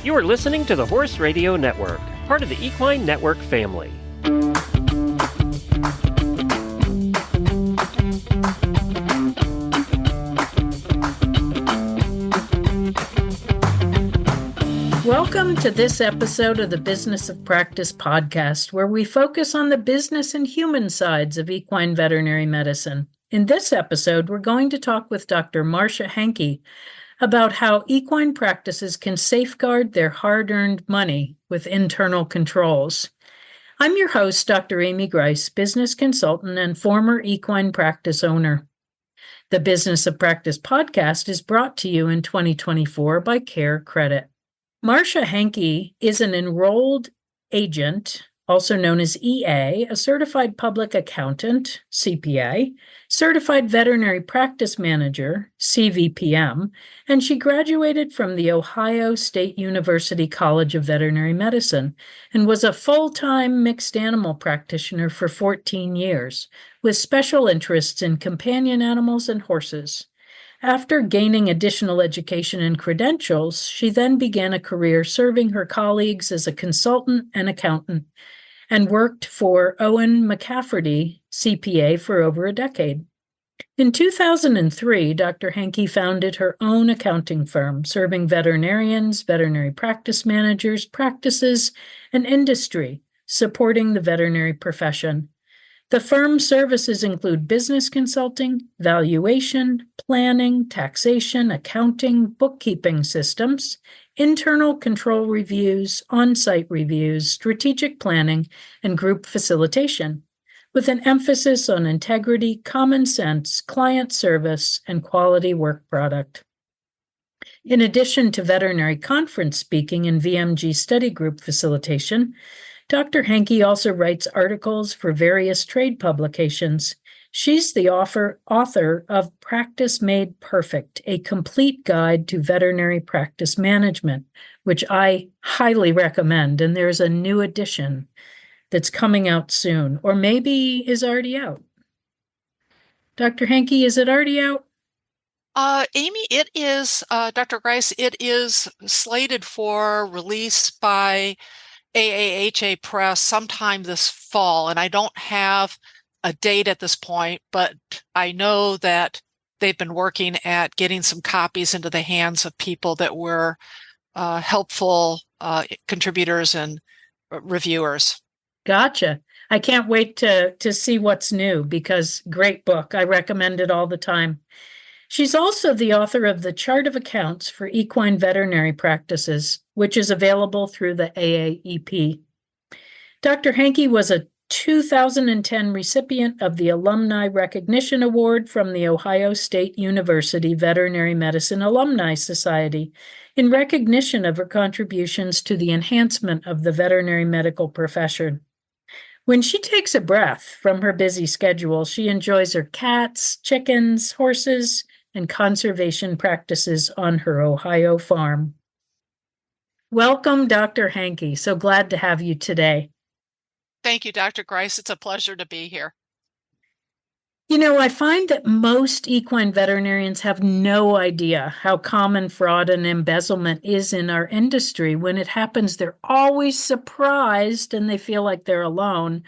You are listening to the Horse Radio Network, part of the Equine Network family. Welcome to this episode of the Business of Practice podcast, where we focus on the business and human sides of equine veterinary medicine. In this episode, we're going to talk with Dr. Marsha Heinke about how equine practices can safeguard their hard-earned money with internal controls. I'm your host, Dr. Amy Grice, business consultant and former equine practice owner. The Business of Practice podcast is brought to you in 2024 by CareCredit. Marsha Heinke is an enrolled agent, also known as EA, a certified public accountant, CPA, certified veterinary practice manager, CVPM, and she graduated from the Ohio State University College of Veterinary Medicine and was a full-time mixed animal practitioner for 14 years, with special interests in companion animals and horses. After gaining additional education and credentials, she then began a career serving her colleagues as a consultant and accountant, and worked for Owen McCafferty, CPA, for over a decade. In 2003, Dr. Heinke founded her own accounting firm, serving veterinarians, veterinary practice managers, practices, and industry, supporting the veterinary profession. The firm's services include business consulting, valuation, planning, taxation, accounting, bookkeeping systems, internal control reviews, on-site reviews, strategic planning, and group facilitation, with an emphasis on integrity, common sense, client service, and quality work product. In addition to veterinary conference speaking and VMG study group facilitation, Dr. Heinke also writes articles for various trade publications. She's the author of Practice Made Perfect, a complete guide to veterinary practice management, which I highly recommend. And there's a new edition that's coming out soon, or maybe is already out. Dr. Heinke, is it already out? Amy, it is, Dr. Grice, it is slated for release by AAHA Press sometime this fall, and I don't have a date at this point, but I know that they've been working at getting some copies into the hands of people that were helpful contributors and reviewers. Gotcha. I can't wait to see what's new, because great book. I recommend it all the time. She's also the author of the Chart of Accounts for Equine Veterinary Practices, which is available through the AAEP. Dr. Heinke was a 2010 recipient of the Alumni Recognition Award from the Ohio State University Veterinary Medicine Alumni Society in recognition of her contributions to the enhancement of the veterinary medical profession. When she takes a breath from her busy schedule, she enjoys her cats, chickens, horses, and conservation practices on her Ohio farm. Welcome, Dr. Heinke. So glad to have you today. Thank you, Dr. Grice. It's a pleasure to be here. You know, I find that most equine veterinarians have no idea how common fraud and embezzlement is in our industry. When it happens, they're always surprised and they feel like they're alone.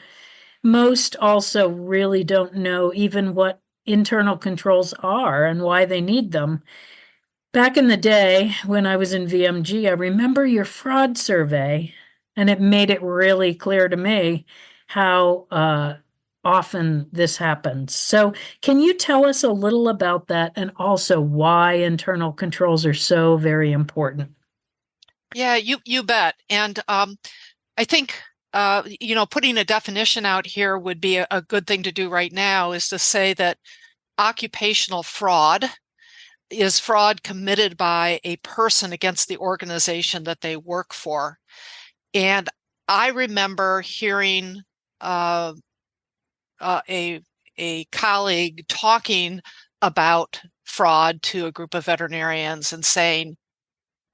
Most also really don't know even what internal controls are and why they need them. Back in the day when I was in VMG, I remember your fraud survey, and it made it really clear to me how often this happens. So can you tell us a little about that, and also why internal controls are so very important? Yeah, you bet. And I think putting a definition out here would be a good thing to do right now, is to say that occupational fraud is fraud committed by a person against the organization that they work for. And I remember hearing a colleague talking about fraud to a group of veterinarians and saying,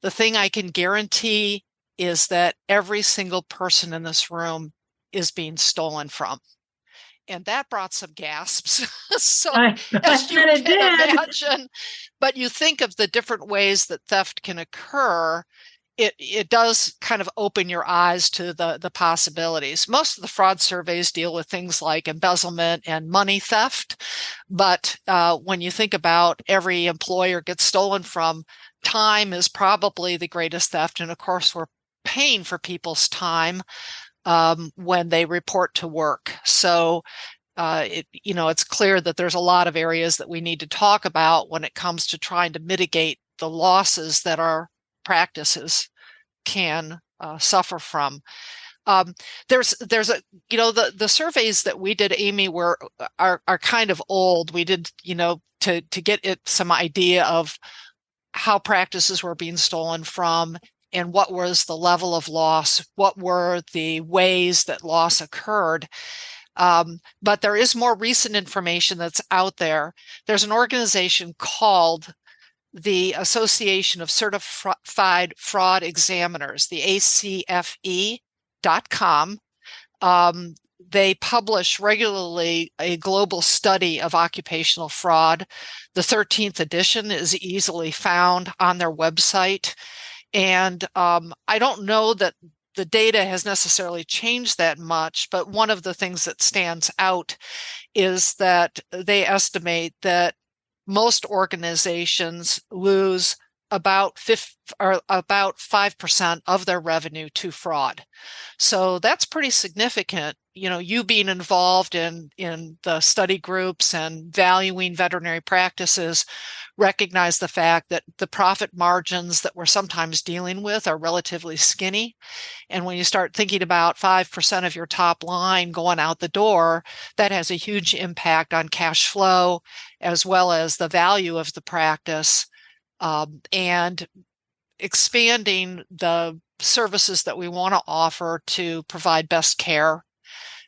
the thing I can guarantee is that every single person in this room is being stolen from. And that brought some gasps. So as you can imagine, but you think of the different ways that theft can occur, it does kind of open your eyes to the possibilities. Most of the fraud surveys deal with things like embezzlement and money theft, but when you think about every employer gets stolen from, time is probably the greatest theft, and of course we're paying for people's time when they report to work. So it's clear that there's a lot of areas that we need to talk about when it comes to trying to mitigate the losses that our practices can suffer from. There's a the surveys that we did, Amy, are kind of old. We did to get it some idea of how practices were being stolen from and what was the level of loss, what were the ways that loss occurred. But there is more recent information that's out there. There's an organization called the Association of Certified Fraud Examiners, the ACFE.com. They publish regularly a global study of occupational fraud. The 13th edition is easily found on their website. And I don't know that the data has necessarily changed that much, but one of the things that stands out is that they estimate that most organizations lose about 5% of their revenue to fraud. So that's pretty significant. You being involved in the study groups and valuing veterinary practices recognize the fact that the profit margins that we're sometimes dealing with are relatively skinny. And when you start thinking about 5% of your top line going out the door, that has a huge impact on cash flow as well as the value of the practice, and expanding the services that we want to offer to provide best care,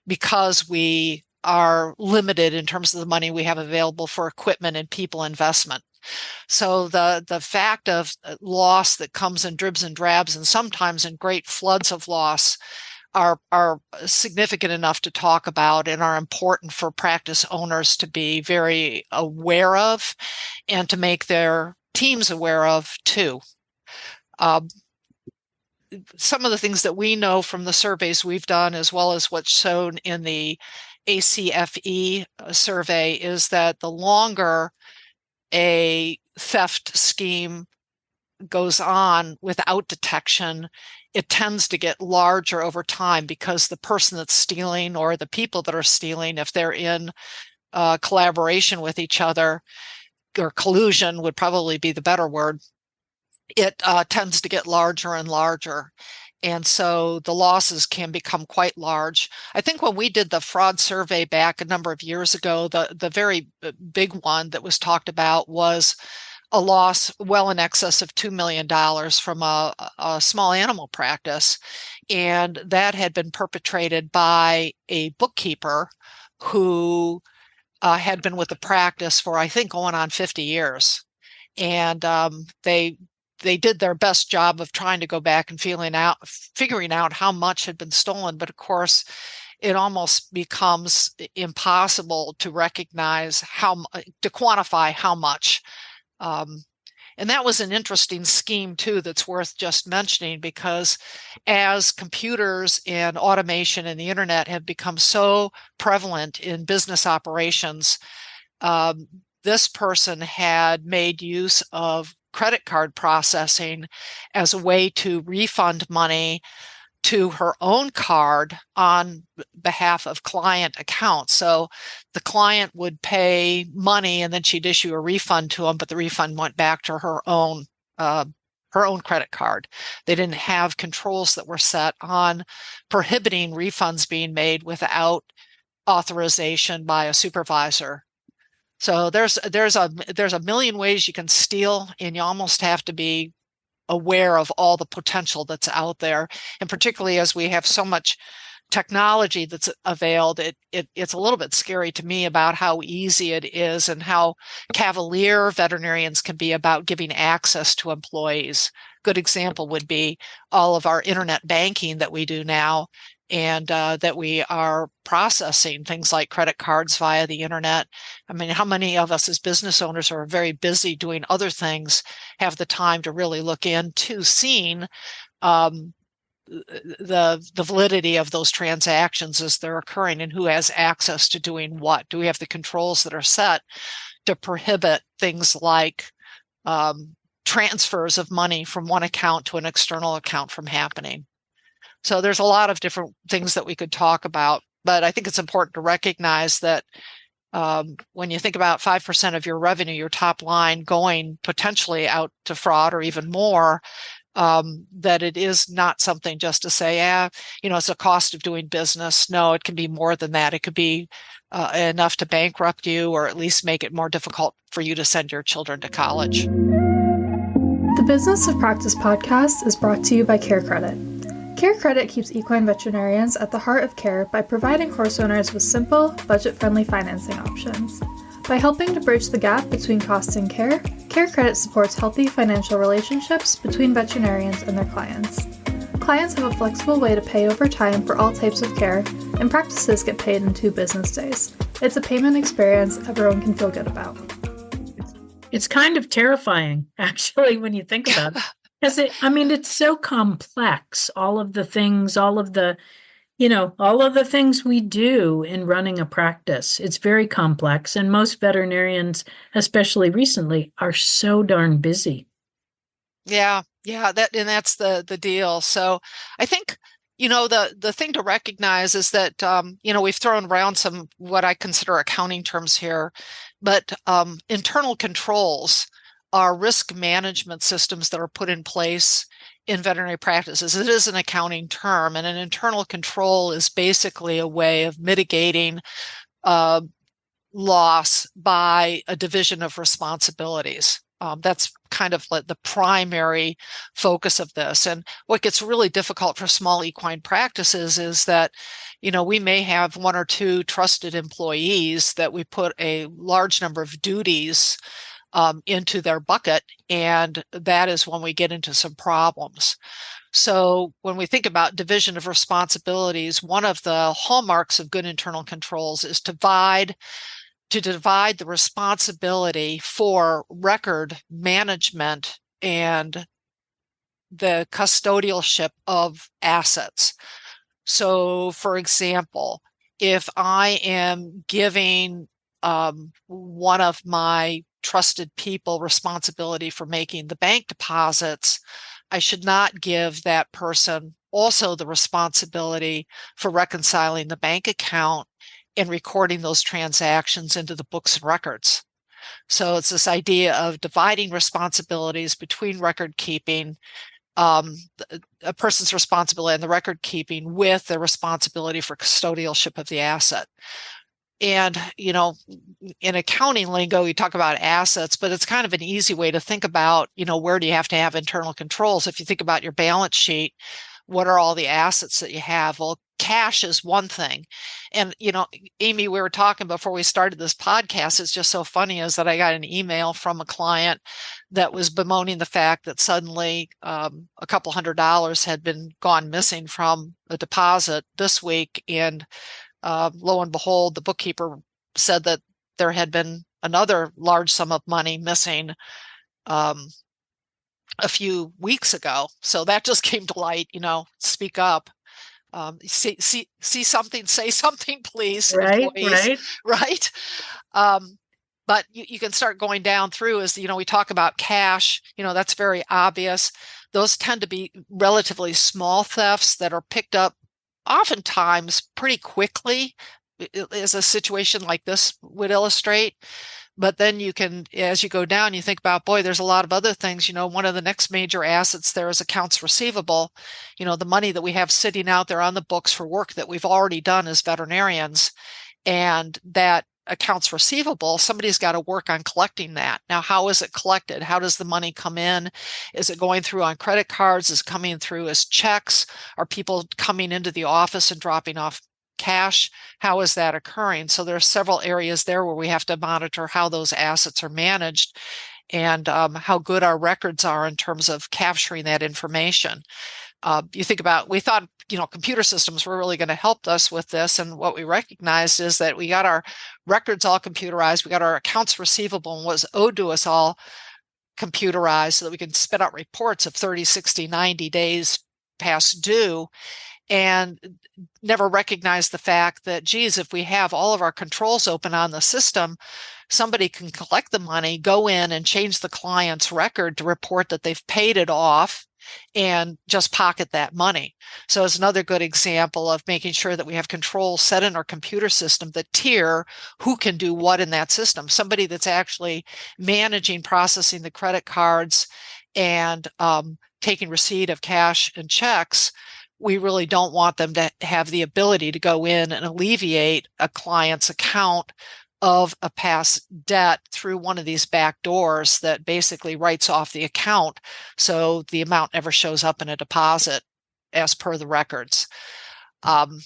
because we are limited in terms of the money we have available for equipment and people investment. So the fact of loss that comes in dribs and drabs and sometimes in great floods of loss are significant enough to talk about and are important for practice owners to be very aware of and to make their teams aware of too. Some of the things that we know from the surveys we've done, as well as what's shown in the ACFE survey, is that the longer a theft scheme goes on without detection, it tends to get larger over time, because the person that's stealing, or the people that are stealing, if they're in collaboration with each other, or collusion would probably be the better word, it tends to get larger and larger. And so the losses can become quite large. I think when we did the fraud survey back a number of years ago, the very big one that was talked about was a loss well in excess of $2 million from a small animal practice. And that had been perpetrated by a bookkeeper who had been with the practice for, I think, going on 50 years. And they did their best job of trying to go back and figuring out how much had been stolen. But of course, it almost becomes impossible to recognize to quantify how much. And that was an interesting scheme too that's worth just mentioning, because as computers and automation and the internet have become so prevalent in business operations, this person had made use of credit card processing as a way to refund money to her own card on behalf of client accounts. So the client would pay money and then she'd issue a refund to them, but the refund went back to her own credit card. They didn't have controls that were set on prohibiting refunds being made without authorization by a supervisor. So there's a million ways you can steal, and you almost have to be aware of all the potential that's out there. And particularly as we have so much technology that's availed, it's a little bit scary to me about how easy it is and how cavalier veterinarians can be about giving access to employees. Good example would be all of our internet banking that we do now. and that we are processing things like credit cards via the internet. I mean, how many of us as business owners who are very busy doing other things have the time to really look into seeing the validity of those transactions as they're occurring, and who has access to doing what? Do we have the controls that are set to prohibit things like transfers of money from one account to an external account from happening? So there's a lot of different things that we could talk about, but I think it's important to recognize that when you think about 5% of your revenue, your top line going potentially out to fraud or even more, that it is not something just to say, it's a cost of doing business. No, it can be more than that. It could be enough to bankrupt you, or at least make it more difficult for you to send your children to college. The Business of Practice podcast is brought to you by CareCredit. CareCredit keeps equine veterinarians at the heart of care by providing horse owners with simple, budget-friendly financing options. By helping to bridge the gap between costs and care, CareCredit supports healthy financial relationships between veterinarians and their clients. Clients have a flexible way to pay over time for all types of care, and practices get paid in 2 business days. It's a payment experience everyone can feel good about. It's kind of terrifying, actually, when you think about it. Because it's so complex, all of the things we do in running a practice. It's very complex. And most veterinarians, especially recently, are so darn busy. Yeah, that's the deal. So I think, the thing to recognize is that, we've thrown around some what I consider accounting terms here, but internal controls are risk management systems that are put in place in veterinary practices. It is an accounting term, and an internal control is basically a way of mitigating loss by a division of responsibilities. That's kind of like the primary focus of this. And what gets really difficult for small equine practices is that, we may have 1 or 2 trusted employees that we put a large number of duties into their bucket, and that is when we get into some problems. So when we think about division of responsibilities, one of the hallmarks of good internal controls is to divide the responsibility for record management and the custodialship of assets. So, for example, if I am giving one of my trusted people responsibility for making the bank deposits, I should not give that person also the responsibility for reconciling the bank account and recording those transactions into the books and records. So it's this idea of dividing responsibilities between record keeping, a person's responsibility and the record keeping, with the responsibility for custodialship of the asset. And, in accounting lingo, you talk about assets, but it's kind of an easy way to think about, where do you have to have internal controls? If you think about your balance sheet, what are all the assets that you have? Well, cash is one thing. And, Amy, we were talking before we started this podcast, it's just so funny is that I got an email from a client that was bemoaning the fact that suddenly a couple $100 had gone missing from a deposit this week. And lo and behold, the bookkeeper said that there had been another large sum of money missing a few weeks ago. So that just came to light, speak up. See something, say something, please, employees, right? But you can start going down through as, we talk about cash, that's very obvious. Those tend to be relatively small thefts that are picked up oftentimes pretty quickly, as a situation like this would illustrate. But then you can, as you go down, you think about, boy, there's a lot of other things. One of the next major assets there is accounts receivable. The money that we have sitting out there on the books for work that we've already done as veterinarians. And that accounts receivable, somebody's got to work on collecting that. Now, how is it collected? How does the money come in? Is it going through on credit cards? Is it coming through as checks? Are people coming into the office and dropping off cash? How is that occurring? So there are several areas there where we have to monitor how those assets are managed and how good our records are in terms of capturing that information. You think about, we thought computer systems were really going to help us with this. And what we recognized is that we got our records all computerized. We got our accounts receivable and what was owed to us all computerized so that we can spit out reports of 30, 60, 90 days past due, and never recognized the fact that, geez, if we have all of our controls open on the system, somebody can collect the money, go in and change the client's record to report that they've paid it off and just pocket that money. So it's another good example of making sure that we have controls set in our computer system that tier who can do what in that system. Somebody that's actually managing, processing the credit cards and taking receipt of cash and checks, we really don't want them to have the ability to go in and alleviate a client's account of a past debt through one of these back doors that basically writes off the account, so the amount never shows up in a deposit as per the records. After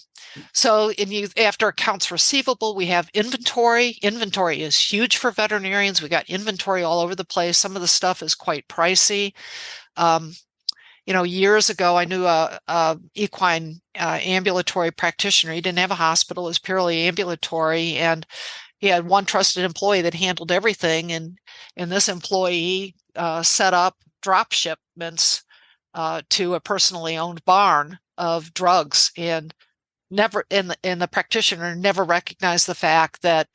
accounts receivable, we have inventory. Inventory is huge for veterinarians. We got inventory all over the place. Some of the stuff is quite pricey. Years ago, I knew a equine ambulatory practitioner. He didn't have a hospital; it was purely ambulatory, and he had one trusted employee that handled everything. And this employee set up drop shipments to a personally owned barn of drugs, and the practitioner never recognized the fact that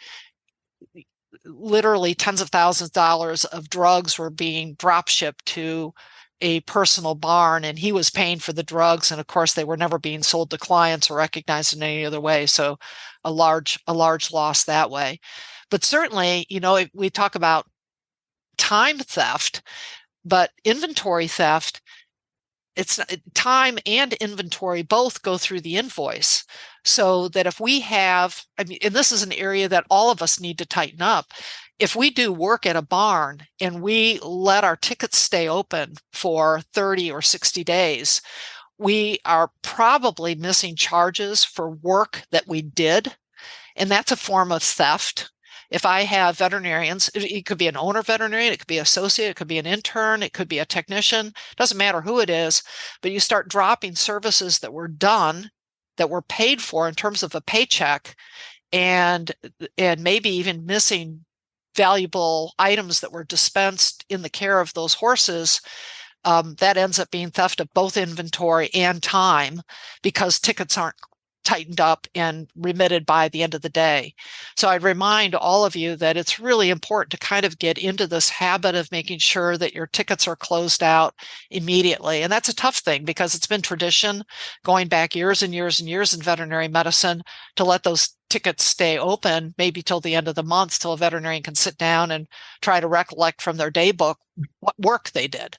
literally tens of thousands of dollars of drugs were being drop shipped to a personal barn, and he was paying for the drugs, and of course they were never being sold to clients or recognized in any other way. So a large loss that way. But certainly, we talk about time theft, but inventory theft, it's time and inventory both go through the invoice. So that if we have, and this is an area that all of us need to tighten up. If we do work at a barn and we let our tickets stay open for 30 or 60 days, we are probably missing charges for work that we did. And that's a form of theft. If I have veterinarians, it could be an owner veterinarian, it could be an associate, it could be an intern, it could be a technician, doesn't matter who it is, but you start dropping services that were done, that were paid for in terms of a paycheck, and maybe even missing valuable items that were dispensed in the care of those horses, that ends up being theft of both inventory and time, because tickets aren't tightened up and remitted by the end of the day. So I'd remind all of you that it's really important to kind of get into this habit of making sure that your tickets are closed out immediately. And that's a tough thing, because it's been tradition going back years and years and years in veterinary medicine to let those tickets stay open maybe till the end of the month, till a veterinarian can sit down and try to recollect from their day book what work they did.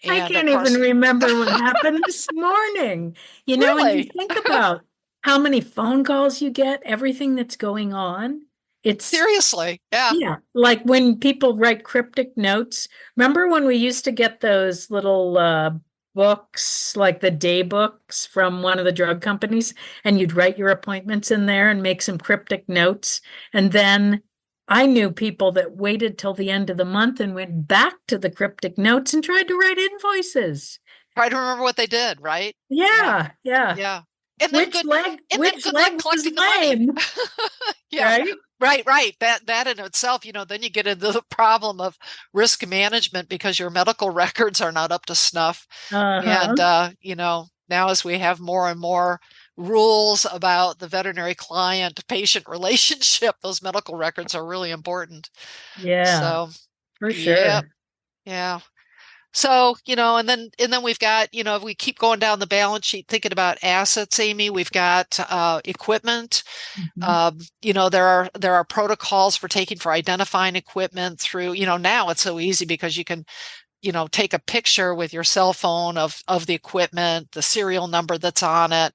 I can't even remember what happened this morning. And you think about how many phone calls you get, everything that's going on. It's seriously, yeah. Yeah, like when people write cryptic notes. Remember when we used to get those little books, like the day books from one of the drug companies, and you'd write your appointments in there and make some cryptic notes. And then I knew people that waited till the end of the month and went back to the cryptic notes and tried to write invoices. Try to remember what they did, right? Yeah. And then good luck collecting the money. Yeah. Right. That in itself, then you get into the problem of risk management, because your medical records are not up to snuff. And now as we have more and more rules about the veterinary client-patient relationship, those medical records are really important. Yeah. So for sure. Yeah. So, and then we've got, if we keep going down the balance sheet, thinking about assets, Amy, we've got equipment. Mm-hmm. There are protocols for identifying equipment through, now it's so easy because you can, take a picture with your cell phone of the equipment, the serial number that's on it.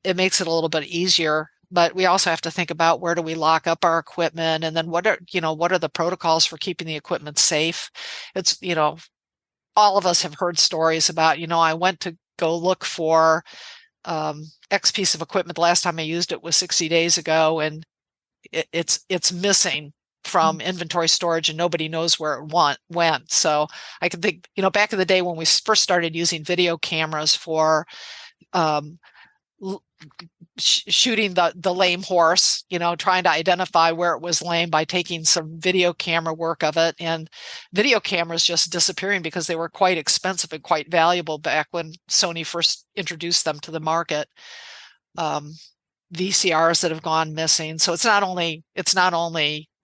It makes it a little bit easier. But we also have to think about, where do we lock up our equipment, and then what are the protocols for keeping the equipment safe? It's, all of us have heard stories about, I went to go look for X piece of equipment. The last time I used it was 60 days ago, and it's missing from inventory storage, and nobody knows where it went. So I can think, back in the day when we first started using video cameras for shooting the lame horse, trying to identify where it was lame by taking some video camera work of it. And video cameras just disappearing because they were quite expensive and quite valuable back when Sony first introduced them to the market. VCRs that have gone missing. So it's not only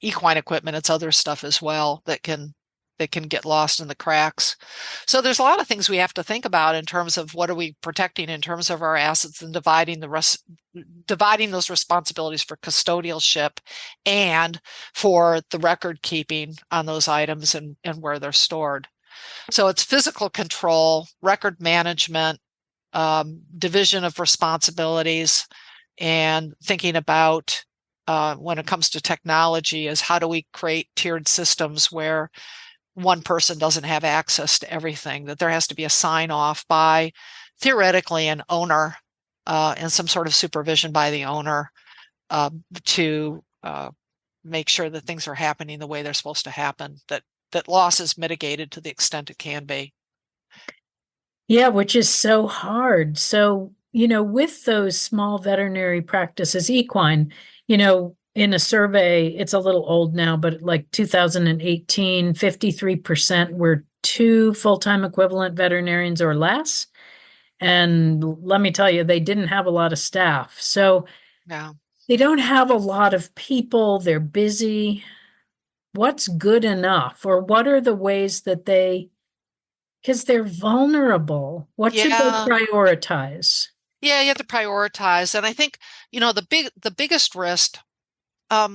equine equipment, it's other stuff as well that can get lost in the cracks. So there's a lot of things we have to think about in terms of what are we protecting in terms of our assets and dividing those responsibilities for custodialship and for the record keeping on those items and where they're stored. So it's physical control, record management, division of responsibilities, and thinking about when it comes to technology is how do we create tiered systems where one person doesn't have access to everything, that there has to be a sign off by theoretically an owner and some sort of supervision by the owner to make sure that things are happening the way they're supposed to happen, that loss is mitigated to the extent it can be. Yeah, which is so hard. So, with those small veterinary practices, equine, in a survey, it's a little old now, but like 2018, 53% were 2 full-time equivalent veterinarians or less. And let me tell you, they didn't have a lot of staff. So No. they don't have a lot of people. They're busy. What's good enough? Or what are the ways that because they're vulnerable, what should they prioritize? Yeah, you have to prioritize. And I think, the biggest risk, I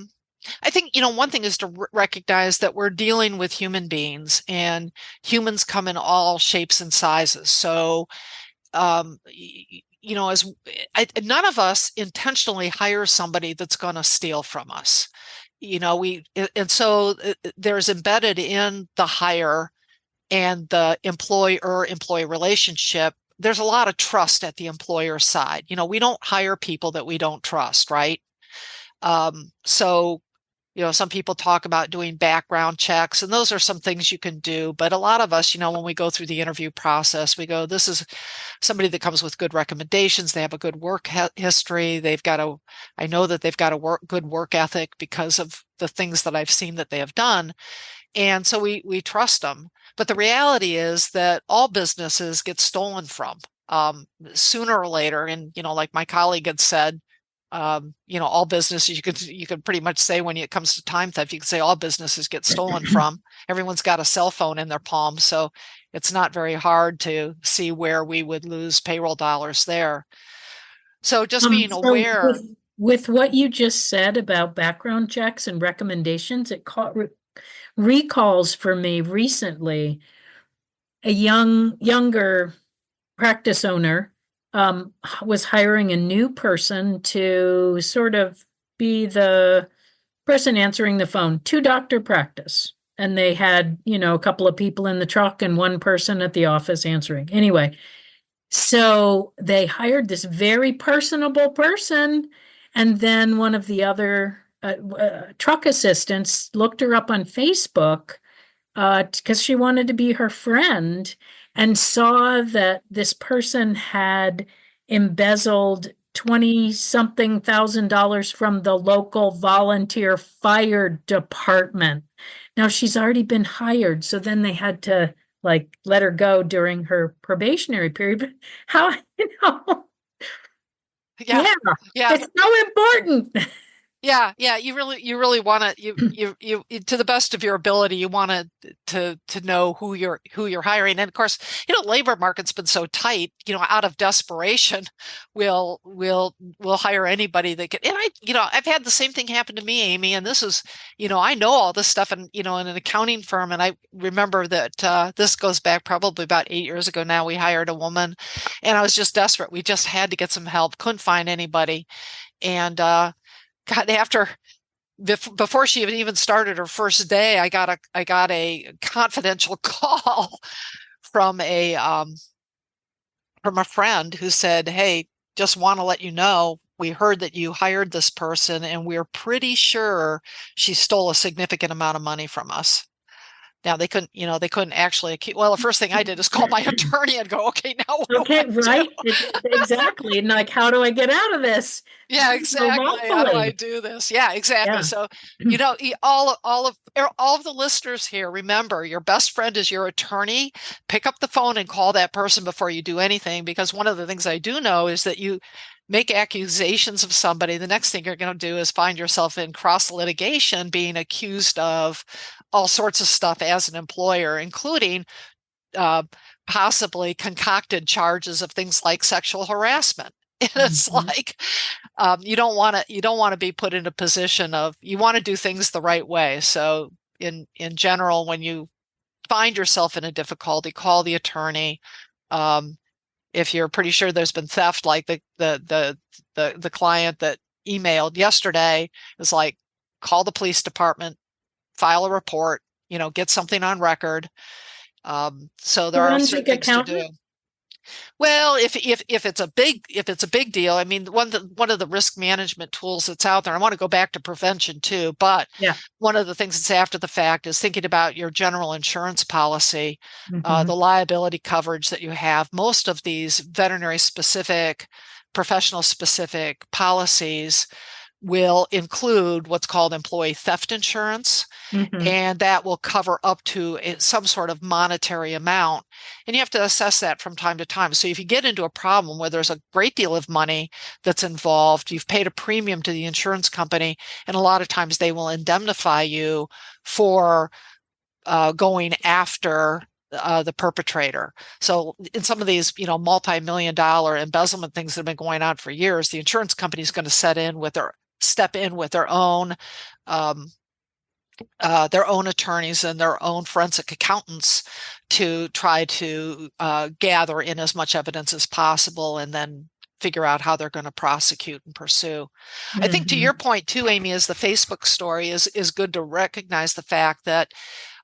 think, one thing is to recognize that we're dealing with human beings and humans come in all shapes and sizes. So, none of us intentionally hire somebody that's going to steal from us. And so there's embedded in the hire and the employer-employee relationship, there's a lot of trust at the employer side. We don't hire people that we don't trust, right? So, some people talk about doing background checks, and those are some things you can do. But a lot of us, when we go through the interview process, we go, this is somebody that comes with good recommendations. They have a good work history. I know that they've got a good work ethic because of the things that I've seen that they have done. And so we trust them. But the reality is that all businesses get stolen from sooner or later. And, like my colleague had said, all businesses, you could pretty much say when it comes to time theft, you can say all businesses get stolen from. Everyone's got a cell phone in their palm. So it's not very hard to see where we would lose payroll dollars there. So just being aware. With what you just said about background checks and recommendations, it recalls for me recently a younger practice owner was hiring a new person to sort of be the person answering the phone to doctor practice. And they had, a couple of people in the truck and one person at the office answering. Anyway, so they hired this very personable person. And then one of the other truck assistants looked her up on Facebook because she wanted to be her friend and saw that this person had embezzled $20-something thousand from the local volunteer fire department. Now she's already been hired, so then they had to let her go during her probationary period. But how, Yeah. It's so important. Yeah. You really want to, you to the best of your ability, you want to know who you're hiring. And of course, labor market's been so tight, out of desperation, we'll hire anybody that can. And I've had the same thing happen to me, Amy. And this is, I know all this stuff and, in an accounting firm. And I remember that this goes back probably about 8 years ago now, we hired a woman and I was just desperate. We just had to get some help. Couldn't find anybody. And, before she even started her first day, I got a confidential call from a friend who said, "Hey, just want to let you know, we heard that you hired this person, and we're pretty sure she stole a significant amount of money from us." Now they couldn't actually, well, the first thing I did is call my attorney and go, okay, now what do Okay, I do? right. Exactly. And like, how do I get out of this? Yeah, So exactly. How do I lawfully. do this? Yeah, exactly. Yeah. So, all of the listeners here, remember, your best friend is your attorney. Pick up the phone and call that person before you do anything, because one of the things I do know is that you make accusations of somebody, the next thing you're going to do is find yourself in cross litigation being accused of all sorts of stuff as an employer, including uh, possibly concocted charges of things like sexual harassment. And it's Mhm. like you don't want to be put in a position of, you want to do things the right way. So in general, when you find yourself in a difficulty, call the attorney. If you're pretty sure there's been theft, like the client that emailed yesterday, is like, call the police department, file a report, get something on record. So there are certain Forensic things to do. accountant? Well, if it's a big deal, I mean, one of the risk management tools that's out there. I want to go back to prevention too, but Yeah. one of the things that's after the fact is thinking about your general insurance policy, Mhm. the liability coverage that you have. Most of these veterinary specific, professional specific policies will include what's called employee theft insurance, Mhm. and that will cover up to some sort of monetary amount. And you have to assess that from time to time. So if you get into a problem where there's a great deal of money that's involved, you've paid a premium to the insurance company, and a lot of times they will indemnify you for going after the perpetrator. So in some of these, multi-million dollar embezzlement things that have been going on for years, the insurance company is going to step in with um, their own attorneys and their own forensic accountants to try to gather in as much evidence as possible, and then figure out how they're going to prosecute and pursue. I think to your Mhm. point too, Amy, is the Facebook story is good to recognize the fact that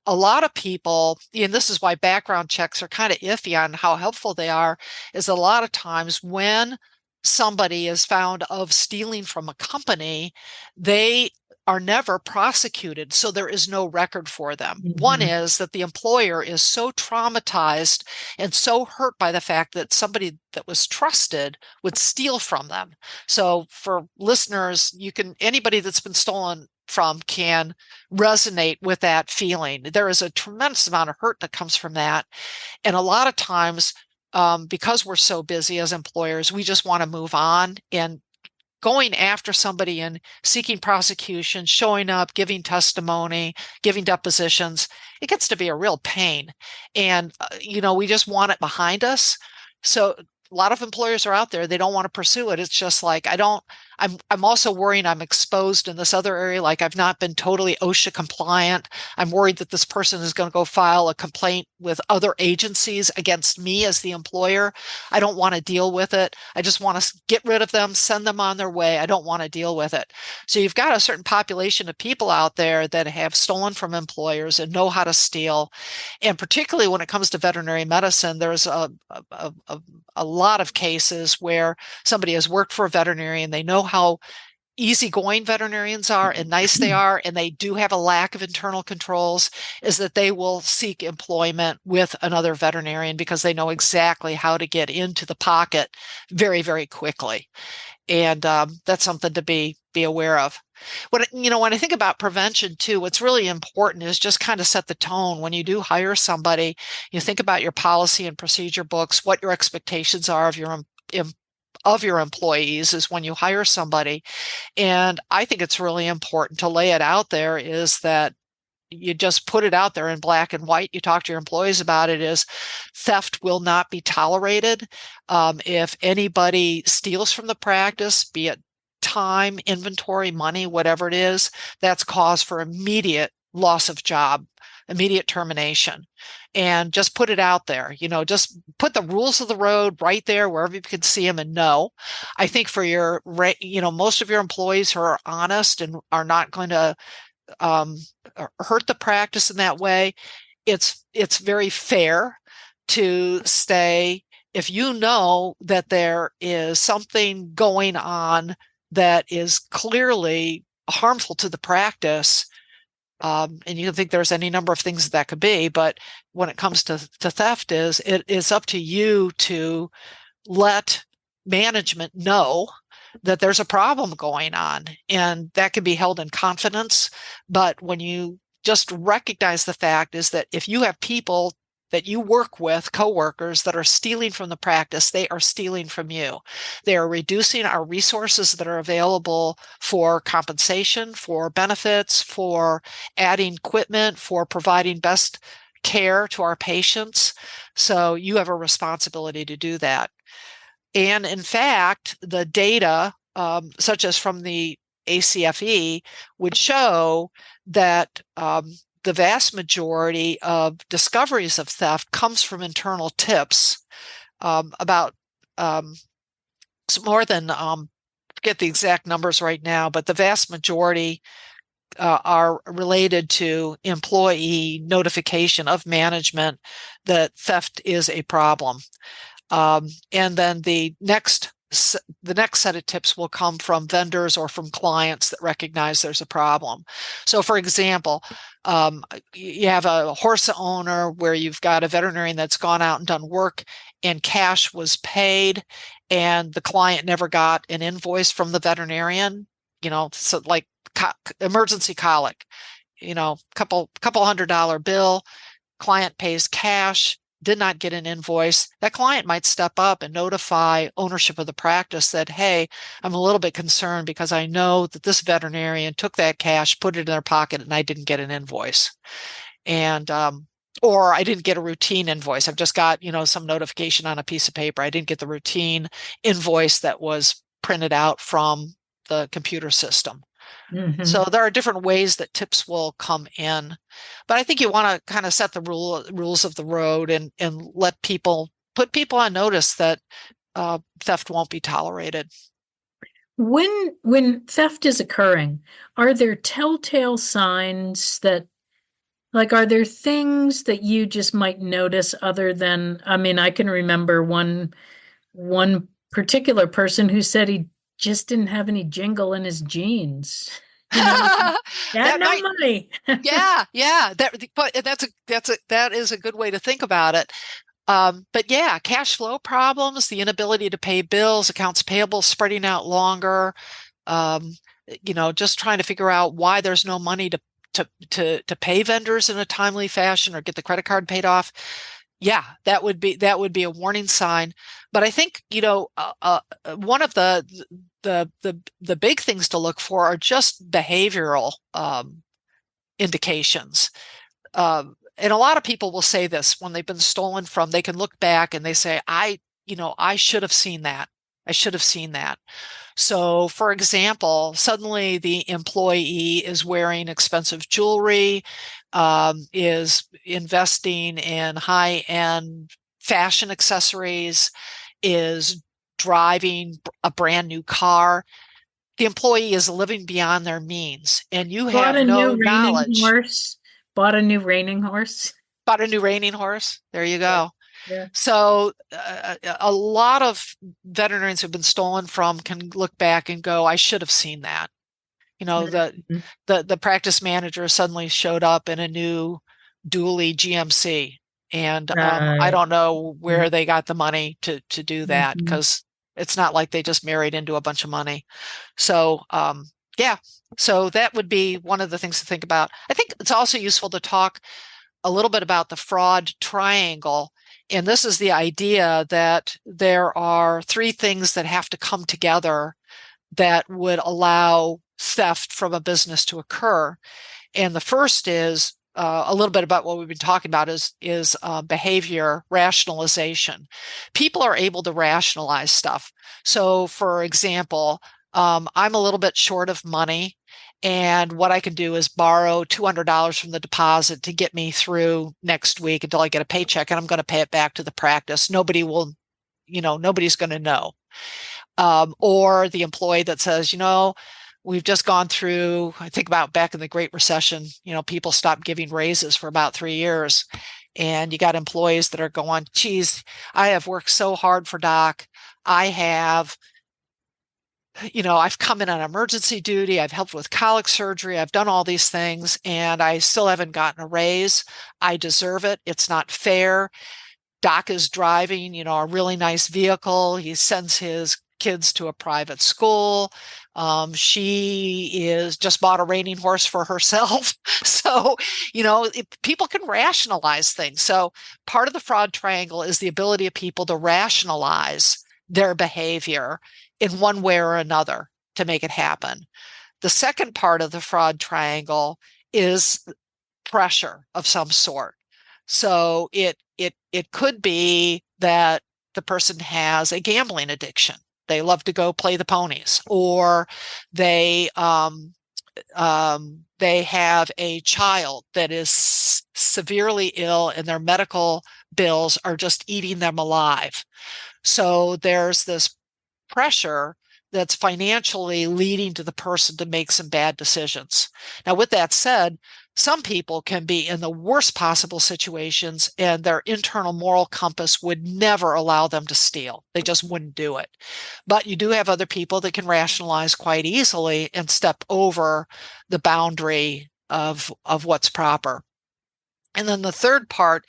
a lot of people, and this is why background checks are kind of iffy on how helpful they are, is a lot of times when somebody is found of stealing from a company, they are never prosecuted, so there is no record for them. One Mhm. is that the employer is so traumatized and so hurt by the fact that somebody that was trusted would steal from them. So for listeners, anybody that's been stolen from can resonate with that feeling. There is a tremendous amount of hurt that comes from that. And a lot of times, because we're so busy as employers, we just want to move on, and going after somebody and seeking prosecution, showing up, giving testimony, giving depositions, it gets to be a real pain. And, we just want it behind us. So a lot of employers are out there, they don't want to pursue it. It's just like, I'm also worrying I'm exposed in this other area. Like, I've not been totally OSHA compliant. I'm worried that this person is going to go file a complaint with other agencies against me as the employer. I don't want to deal with it. I just want to get rid of them, send them on their way. I don't want to deal with it. So you've got a certain population of people out there that have stolen from employers and know how to steal. And particularly when it comes to veterinary medicine, there's a lot of cases where somebody has worked for a veterinarian, they know how easygoing veterinarians are and nice they are, and they do have a lack of internal controls, is that they will seek employment with another veterinarian because they know exactly how to get into the pocket very, very quickly. And that's something to be aware of. When I think about prevention too, what's really important is just kind of set the tone. When you do hire somebody, you think about your policy and procedure books, what your expectations are of your employees is when you hire somebody. And I think it's really important to lay it out there, is that you just put it out there in black and white. You talk to your employees about it, is theft will not be tolerated. If anybody steals from the practice, be it time, inventory, money, whatever it is, that's cause for immediate loss of job, immediate termination. And just put it out there, just put the rules of the road right there wherever you can see them and know. I think for most of your employees who are honest and are not going to um, hurt the practice in that way, it's very fair to say, if you know that there is something going on that is clearly harmful to the practice, And you can think there's any number of things that could be, but when it comes to theft, it is up to you to let management know that there's a problem going on, and that can be held in confidence. But when you just recognize the fact is that if you have people that you work with, coworkers that are stealing from the practice, they are stealing from you. They are reducing our resources that are available for compensation, for benefits, for adding equipment, for providing best care to our patients. So you have a responsibility to do that. And in fact, the data, such as from the ACFE, would show that the vast majority of discoveries of theft comes from internal tips. About more than, forget the exact numbers right now, but the vast majority are related to employee notification of management that theft is a problem. And then the next set of tips will come from vendors or from clients that recognize there's a problem. So for example, you have a horse owner where you've got a veterinarian that's gone out and done work and cash was paid and the client never got an invoice from the veterinarian, so like emergency colic, couple $100 bill, client pays cash, did not get an invoice. That client might step up and notify ownership of the practice that, hey, I'm a little bit concerned because I know that this veterinarian took that cash, put it in their pocket, and I didn't get an invoice. And, or I didn't get a routine invoice. I've just got, some notification on a piece of paper. I didn't get the routine invoice that was printed out from the computer system. Mm-hmm. So there are different ways that tips will come in, but I think you want to kind of set the rules of the road and put people on notice that theft won't be tolerated. When theft is occurring, are there telltale signs that, like, are there things that you just might notice other than, I can remember one particular person who said he just didn't have any jingle in his jeans. Had no money. Yeah. That is a good way to think about it. But yeah, cash flow problems, the inability to pay bills, accounts payable spreading out longer, just trying to figure out why there's no money to pay vendors in a timely fashion or get the credit card paid off. Yeah, that would be a warning sign. But I think, one of the big things to look for are just behavioral indications. And a lot of people will say this when they've been stolen from. They can look back and they say, I should have seen that. I should have seen that. So, for example, suddenly the employee is wearing expensive jewelry, is investing in high-end fashion accessories, is driving a brand new car. The employee is living beyond their means, and you have no knowledge. Bought a new reining horse. Bought a new reining horse. There you go. Yeah. So a lot of veterinarians who've been stolen from can look back and go, I should have seen that. The practice manager suddenly showed up in a new dually GMC. And I don't know where they got the money to do that, because it's not like they just married into a bunch of money. So, so that would be one of the things to think about. I think it's also useful to talk a little bit about the fraud triangle. And this is the idea that there are three things that have to come together that would allow theft from a business to occur. And the first is a little bit about what we've been talking about is behavior rationalization. People are able to rationalize stuff. So, for example, I'm a little bit short of money, and what I can do is borrow $200 from the deposit to get me through next week until I get a paycheck, and I'm going to pay it back to the practice. Nobody's going to know. Or the employee that says, we've just gone through, I think about back in the Great Recession, people stopped giving raises for about 3 years. And you got employees that are going, geez, I have worked so hard for Doc. I have I've come in on emergency duty, I've helped with colic surgery, I've done all these things, and I still haven't gotten a raise. I deserve it. It's not fair. Doc is driving, a really nice vehicle. He sends his kids to a private school. She is just bought a reining horse for herself. So, people can rationalize things. So part of the fraud triangle is the ability of people to rationalize their behavior in one way or another to make it happen. The second part of the fraud triangle is pressure of some sort. So it could be that the person has a gambling addiction. They love to go play the ponies, or they have a child that is severely ill and their medical bills are just eating them alive. So there's this pressure that's financially leading to the person to make some bad decisions. Now, with that said, some people can be in the worst possible situations and their internal moral compass would never allow them to steal. They just wouldn't do it. But you do have other people that can rationalize quite easily and step over the boundary of what's proper. And then the third part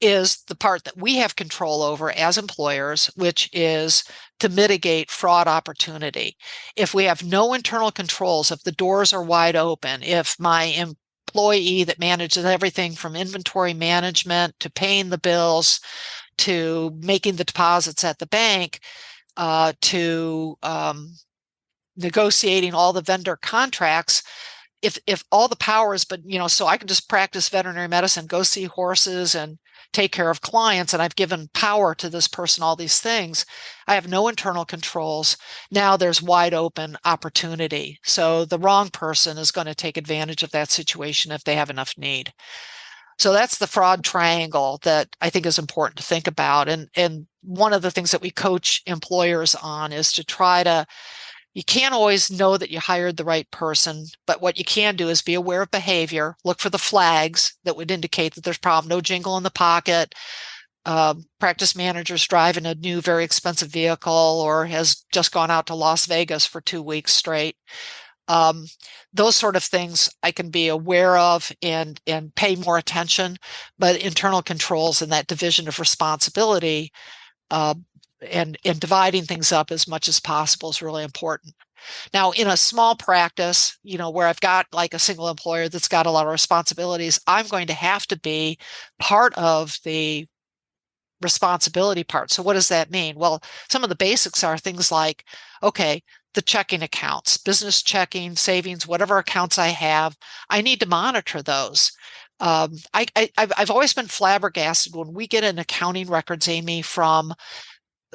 is the part that we have control over as employers, which is to mitigate fraud opportunity. If we have no internal controls, if the doors are wide open, if my employee that manages everything from inventory management to paying the bills to making the deposits at the bank to negotiating all the vendor contracts, if all the power is, but so I can just practice veterinary medicine, go see horses and take care of clients, and I've given power to this person, all these things. I have no internal controls. Now there's wide open opportunity. So the wrong person is going to take advantage of that situation if they have enough need. So that's the fraud triangle that I think is important to think about. And one of the things that we coach employers on is to try to, you can't always know that you hired the right person, but what you can do is be aware of behavior, look for the flags that would indicate that there's a problem, no jingle in the pocket, practice manager's driving a new, very expensive vehicle or has just gone out to Las Vegas for 2 weeks straight. Those sort of things I can be aware of and pay more attention, but internal controls and that division of responsibility and dividing things up as much as possible is really important. Now, in a small practice, where I've got like a single employer that's got a lot of responsibilities, I'm going to have to be part of the responsibility part. So what does that mean? Well, some of the basics are things like, okay, the checking accounts, business checking, savings, whatever accounts I have, I need to monitor those. I've always been flabbergasted when we get an accounting records, Amy, from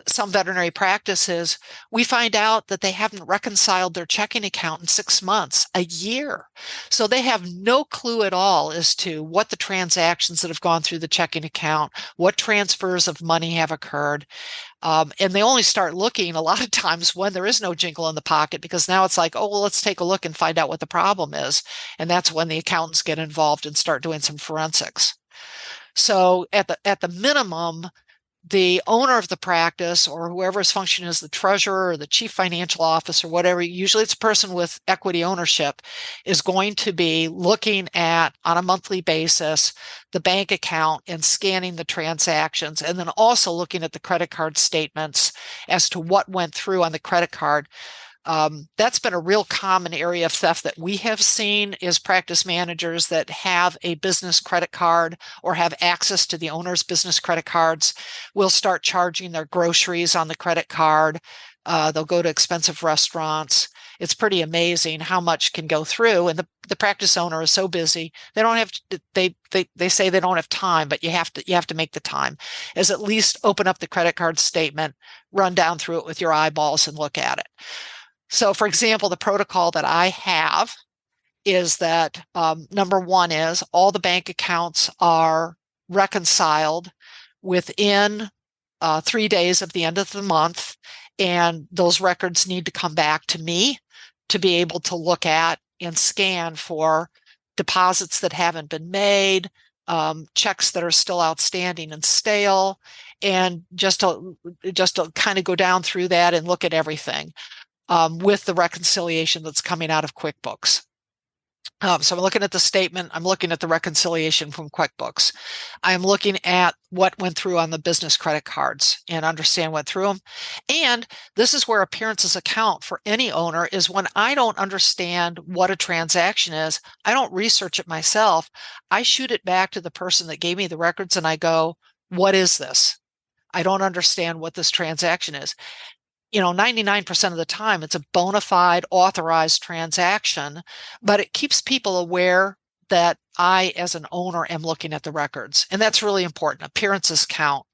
some veterinary practices, we find out that they haven't reconciled their checking account in 6 months, a year. So they have no clue at all as to what the transactions that have gone through the checking account, what transfers of money have occurred. And they only start looking a lot of times when there is no jingle in the pocket, because now it's like, oh, well, let's take a look and find out what the problem is. And that's when the accountants get involved and start doing some forensics. So at the minimum, the owner of the practice or whoever is functioning as the treasurer or the chief financial officer, whatever, usually it's a person with equity ownership, is going to be looking at, on a monthly basis, the bank account and scanning the transactions, and then also looking at the credit card statements as to what went through on the credit card. That's been a real common area of theft that we have seen is practice managers that have a business credit card or have access to the owner's business credit cards will start charging their groceries on the credit card. They'll go to expensive restaurants. It's pretty amazing how much can go through. And the practice owner is so busy. They don't have to, they say they don't have time, but you have to make the time, is at least open up the credit card statement, run down through it with your eyeballs and look at it. So, for example, the protocol that I have is that number one is all the bank accounts are reconciled within 3 days of the end of the month, and those records need to come back to me to be able to look at and scan for deposits that haven't been made, checks that are still outstanding and stale, and just to kind of go down through that and look at everything. with the reconciliation that's coming out of QuickBooks. So I'm looking at the statement. I'm looking at the reconciliation from QuickBooks. I'm looking at what went through on the business credit cards and understand what through them. And this is where appearances account for any owner is when I don't understand what a transaction is, I don't research it myself. I shoot it back to the person that gave me the records and I go, what is this? I don't understand what this transaction is. 99% of the time, it's a bona fide authorized transaction, but it keeps people aware that I, as an owner, am looking at the records. And that's really important. Appearances count.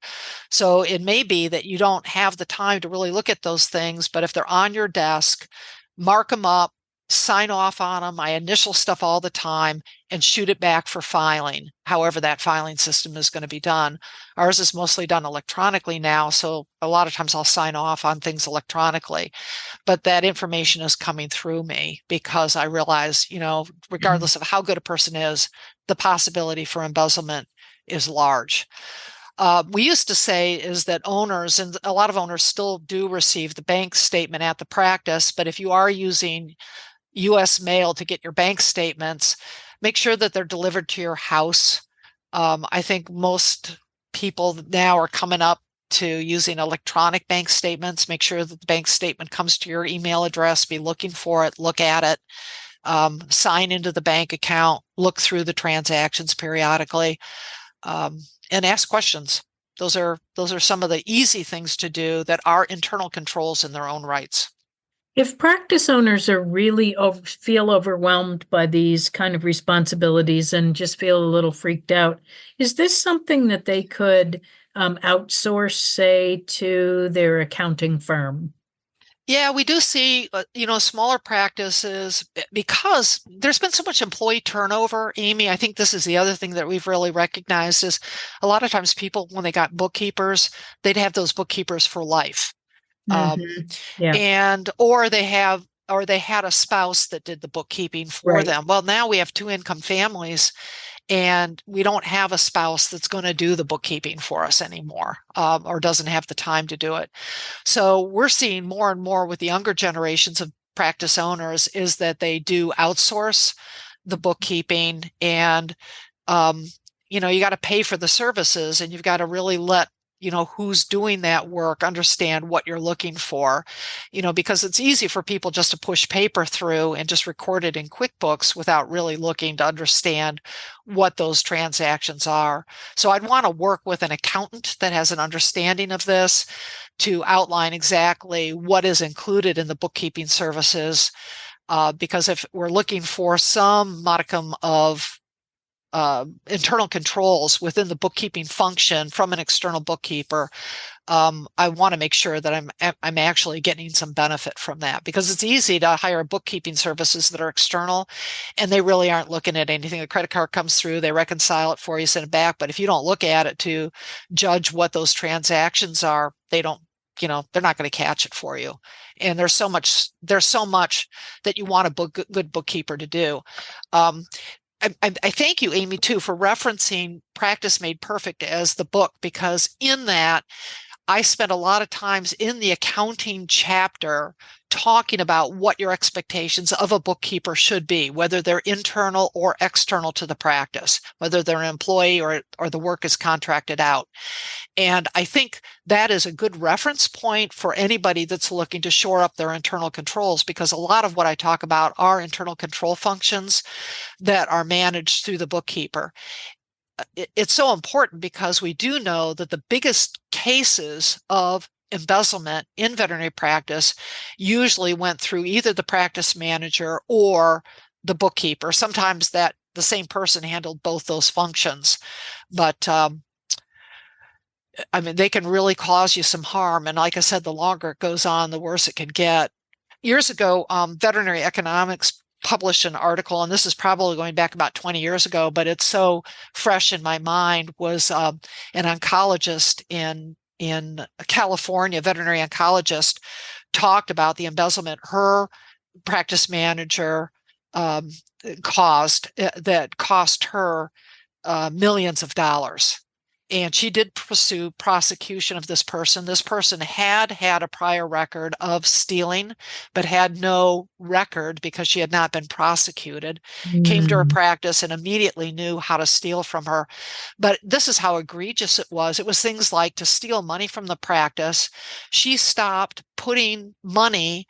So it may be that you don't have the time to really look at those things, but if they're on your desk, mark them up, sign off on them. I initial stuff all the time and shoot it back for filing, however that filing system is going to be done. Ours is mostly done electronically now, so a lot of times I'll sign off on things electronically, but that information is coming through me because I realize, regardless of how good a person is, the possibility for embezzlement is large. We used to say is that owners, and a lot of owners still do receive the bank statement at the practice, but if you are using U.S. mail to get your bank statements, make sure that they're delivered to your house. I think most people now are coming up to using electronic bank statements. Make sure that the bank statement comes to your email address, be looking for it, look at it, sign into the bank account, look through the transactions periodically, and ask questions. Those are some of the easy things to do that are internal controls in their own rights. If practice owners are really feel overwhelmed by these kind of responsibilities and just feel a little freaked out, is this something that they could outsource, say, to their accounting firm? Yeah, we do see, smaller practices because there's been so much employee turnover. Amy, I think this is the other thing that we've really recognized is a lot of times people, when they got bookkeepers, they'd have those bookkeepers for life. Yeah. Or they had a spouse that did the bookkeeping for them. Well, now we have 2-income families and we don't have a spouse that's going to do the bookkeeping for us anymore, or doesn't have the time to do it. So we're seeing more and more with the younger generations of practice owners is that they do outsource the bookkeeping and, you got to pay for the services and you've got to really let who's doing that work, understand what you're looking for, because it's easy for people just to push paper through and just record it in QuickBooks without really looking to understand what those transactions are. So I'd want to work with an accountant that has an understanding of this to outline exactly what is included in the bookkeeping services, because if we're looking for some modicum of internal controls within the bookkeeping function from an external bookkeeper, I want to make sure that I'm actually getting some benefit from that, because it's easy to hire bookkeeping services that are external and they really aren't looking at anything. The credit card comes through, they reconcile it for you, send it back. But if you don't look at it to judge what those transactions are, they're not going to catch it for you. And there's so much that you want a good bookkeeper to do. I thank you, Amy, too, for referencing Practice Made Perfect as the book, because in that, I spent a lot of times in the accounting chapter talking about what your expectations of a bookkeeper should be, whether they're internal or external to the practice, whether they're an employee or the work is contracted out. And I think that is a good reference point for anybody that's looking to shore up their internal controls, because a lot of what I talk about are internal control functions that are managed through the bookkeeper. It's so important because we do know that the biggest cases of embezzlement in veterinary practice usually went through either the practice manager or the bookkeeper. Sometimes that the same person handled both those functions, but they can really cause you some harm. And like I said, the longer it goes on, the worse it can get. Years ago, Veterinary Economics published an article, and this is probably going back about 20 years ago, but it's so fresh in my mind, was an oncologist in California, veterinary oncologist, talked about the embezzlement her practice manager that cost her millions of dollars. And she did pursue prosecution of this person. This person had a prior record of stealing, but had no record because she had not been prosecuted. Came to her practice and immediately knew how to steal from her. But this is how egregious it was. It was things like to steal money from the practice. She stopped putting money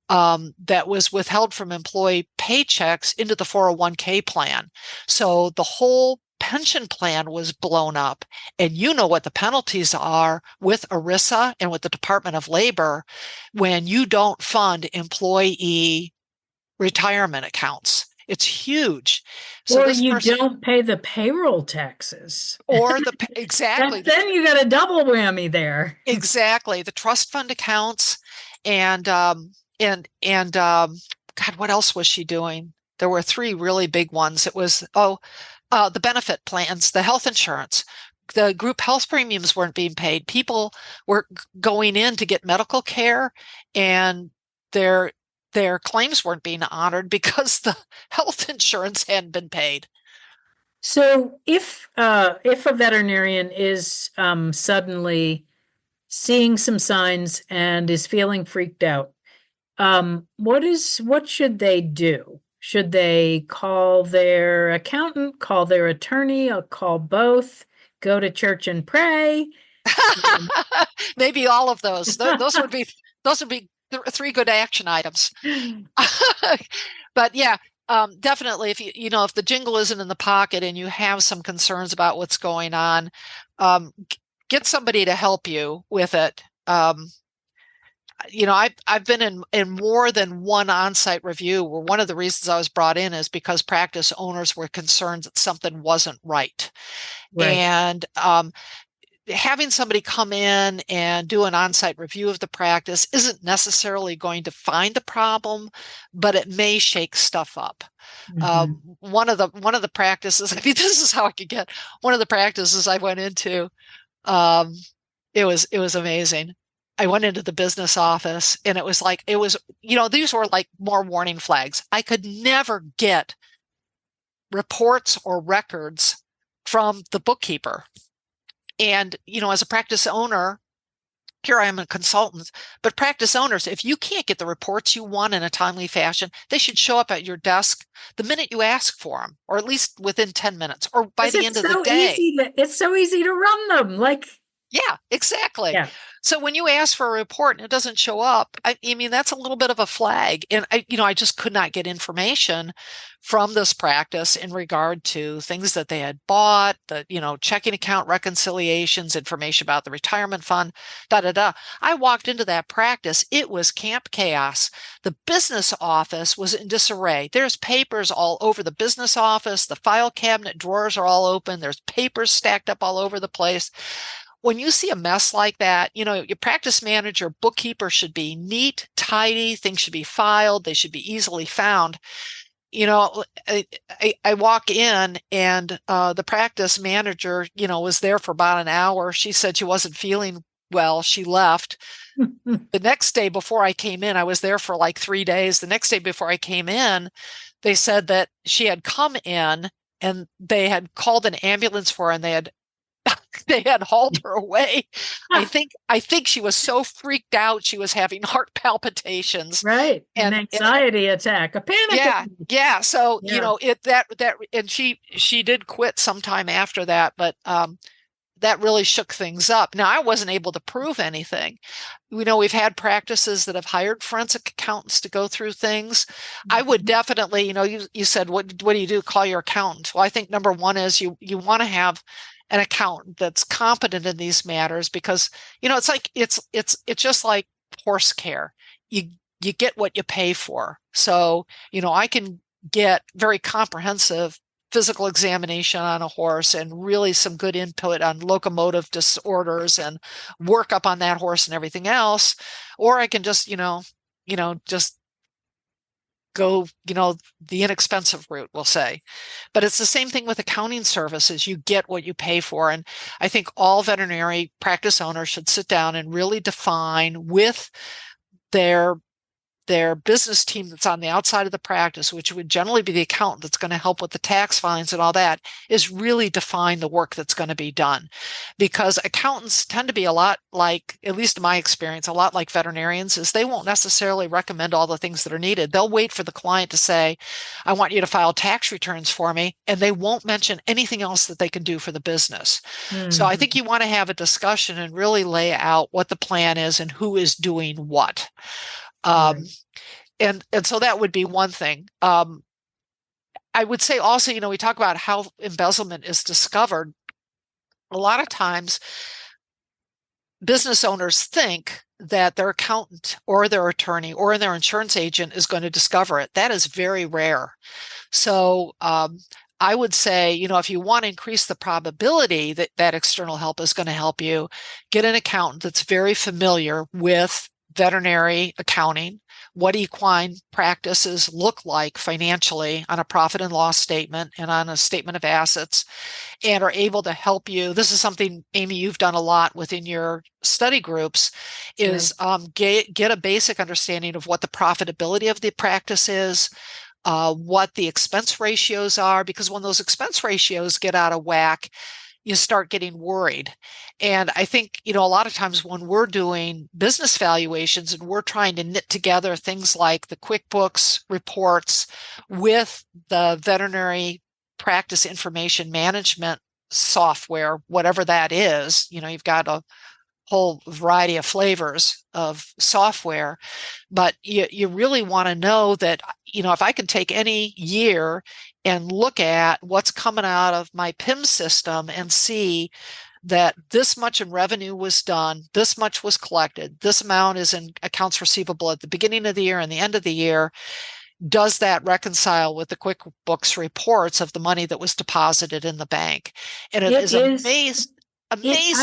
that was withheld from employee paychecks into the 401k plan. So the whole pension plan was blown up. And you know what the penalties are with ERISA and with the Department of Labor when you don't fund employee retirement accounts. It's huge. So or you don't pay the payroll taxes. Or exactly. Then you got a double whammy there. Exactly. The trust fund accounts and God, what else was she doing? There were 3 really big ones. It was, the benefit plans, the health insurance, the group health premiums weren't being paid. People were going in to get medical care and their claims weren't being honored because the health insurance hadn't been paid. So if a veterinarian is suddenly seeing some signs and is feeling freaked out, what should they do? Should they call their accountant, call their attorney, or call both, go to church and pray? Maybe all of those. Those would be 3 good action items. But yeah, definitely if if the jingle isn't in the pocket and you have some concerns about what's going on, get somebody to help you with it. I've been in more than one on-site review where one of the reasons I was brought in is because practice owners were concerned that something wasn't right. And having somebody come in and do an on-site review of the practice isn't necessarily going to find the problem, but it may shake stuff up. One of the practices, this is how I could get one of the practices I went into. It was amazing. I went into the business office and it was these were like more warning flags. I could never get reports or records from the bookkeeper. And, as a practice owner, here I am a consultant, but practice owners, if you can't get the reports you want in a timely fashion, they should show up at your desk the minute you ask for them, or at least within 10 minutes or by the end of the day. It's so easy to run them. Yeah, exactly. Yeah. So when you ask for a report and it doesn't show up, I mean, that's a little bit of a flag. And I just could not get information from this practice in regard to things that they had bought, the, checking account reconciliations, information about the retirement fund, I walked into that practice. It was camp chaos. The business office was in disarray. There's papers all over the business office. The file cabinet drawers are all open. There's papers stacked up all over the place. When you see a mess like that, your practice manager, bookkeeper should be neat, tidy, things should be filed, they should be easily found. I walk in and the practice manager, was there for about an hour. She said she wasn't feeling well. She left. The next day before I came in, I was there for like 3 days. The next day before I came in, they said that she had come in and they had called an ambulance for her and they had hauled her away. I think she was so freaked out. She was having heart palpitations. Right. An anxiety attack, a panic attack. Yeah. So, and she did quit sometime after that, but, that really shook things up. Now, I wasn't able to prove anything. We've had practices that have hired forensic accountants to go through things. I would definitely, you said, what do you do? Call your accountant. Well, I think number one is you want to have an accountant that's competent in these matters because, it's just like horse care. You get what you pay for. So, I can get very comprehensive physical examination on a horse and really some good input on locomotive disorders and work up on that horse and everything else. Or I can just, just go, the inexpensive route, we'll say. But it's the same thing with accounting services. You get what you pay for. And I think all veterinary practice owners should sit down and really define with their their business team that's on the outside of the practice, which would generally be the accountant that's going to help with the tax filings and all that, is really define the work that's going to be done. Because accountants tend to be a lot like, at least in my experience, a lot like veterinarians, is they won't necessarily recommend all the things that are needed. They'll wait for the client to say, I want you to file tax returns for me, and they won't mention anything else that they can do for the business. So I think you want to have a discussion and really lay out what the plan is and who is doing what. And so that would be one thing. I would say also, we talk about how embezzlement is discovered. A lot of times business owners think that their accountant or their attorney or their insurance agent is going to discover it. That is very rare. So I would say, if you want to increase the probability that that external help is going to help you, get an accountant that's very familiar with veterinary accounting, what equine practices look like financially on a profit and loss statement and on a statement of assets, and are able to help you. This is something, Amy, you've done a lot within your study groups, is get a basic understanding of what the profitability of the practice is, what the expense ratios are, because when those expense ratios get out of whack, you start getting worried. And I think, a lot of times when we're doing business valuations and we're trying to knit together things like the QuickBooks reports with the veterinary practice information management software, whatever that is, you've got a whole variety of flavors of software, but you really want to know that, if I can take any year and look at what's coming out of my PIM system and see that this much in revenue was done, this much was collected, this amount is in accounts receivable at the beginning of the year and the end of the year, does that reconcile with the QuickBooks reports of the money that was deposited in the bank? And it is amazing. I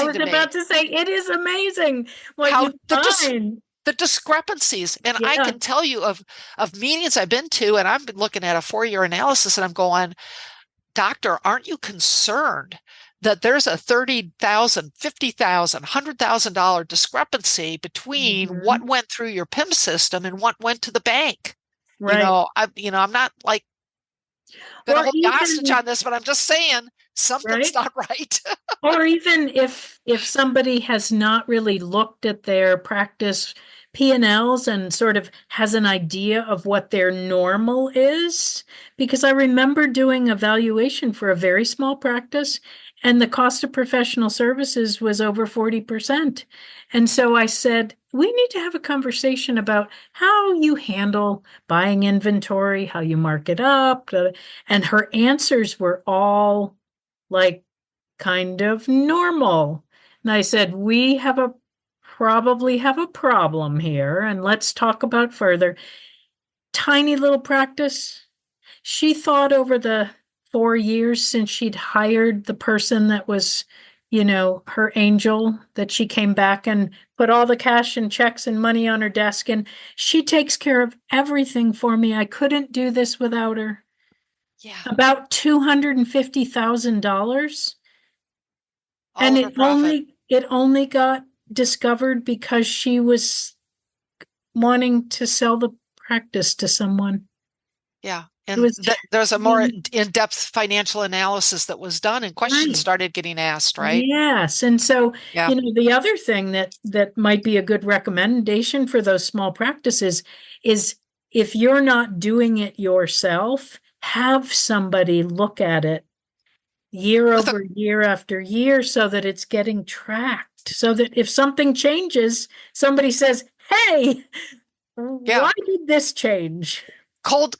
was about to say, it is amazing what you find. The discrepancies. And I can tell you of meetings I've been to, and I've been looking at a 4-year analysis, and I'm going, doctor, aren't you concerned that there's a $30,000, $50,000, $100,000 discrepancy between what went through your PIM system and what went to the bank? Right. I'm not like going to hold you hostage on this, but I'm just saying something's not right. Or even if somebody has not really looked at their practice P&Ls and sort of has an idea of what their normal is, because I remember doing a valuation for a very small practice and the cost of professional services was over 40%. And so I said, we need to have a conversation about how you handle buying inventory, how you mark it up. And her answers were all like kind of normal. And I said, we probably have a problem here, and let's talk about further. Tiny little practice. She thought over the 4 years since she'd hired the person that was, her angel, that she came back and put all the cash and checks and money on her desk, and she takes care of everything for me. I couldn't do this without her. Yeah. About $250,000. And it only got discovered because she was wanting to sell the practice to someone. Yeah. And there's a more in-depth financial analysis that was done, and questions started getting asked, right? Yes. And so, the other thing that might be a good recommendation for those small practices is, if you're not doing it yourself, have somebody look at it year over year after year so that it's getting tracked, so that if something changes, somebody says, hey, why did this change? Cold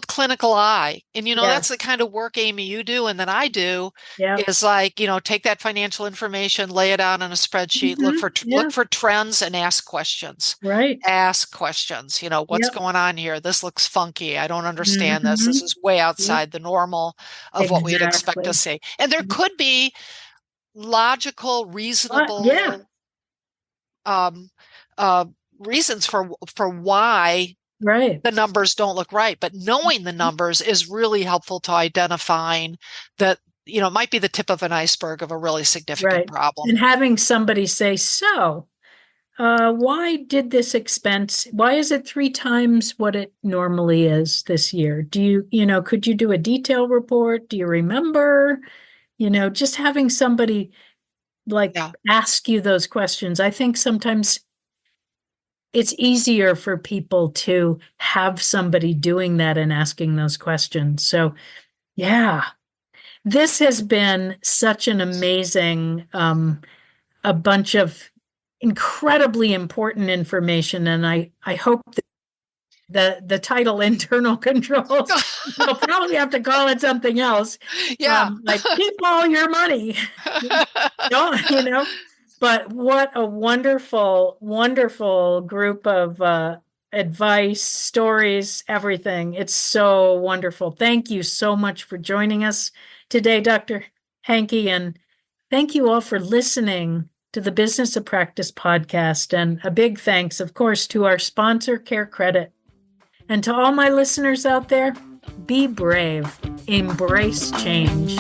clinical eye. And, that's the kind of work, Amy, you do and that I do, is like, take that financial information, lay it out on a spreadsheet, look for trends and ask questions. Right. Ask questions, what's going on here? This looks funky. I don't understand this. This is way outside the normal of what we'd expect to see. And there could be logical, reasonable reasons for why the numbers don't look right. But knowing the numbers is really helpful to identifying that, it might be the tip of an iceberg of a really significant problem. And having somebody say, so Why did this expense, why is it 3 times what it normally is this year? Could you do a detail report? Do you remember? Just having somebody Yeah. ask you those questions. I think sometimes it's easier for people to have somebody doing that and asking those questions. So, yeah, this has been such an amazing, a bunch of incredibly important information. And I hope that the title internal controls, we'll probably have to call it something else. Yeah. Like keep all your money. Don't. But what a wonderful, wonderful group of advice, stories, everything. It's so wonderful. Thank you so much for joining us today, Dr. Heinke, and thank you all for listening to the Business of Practice podcast. And a big thanks, of course, to our sponsor, CareCredit. And to all my listeners out there, be brave, embrace change.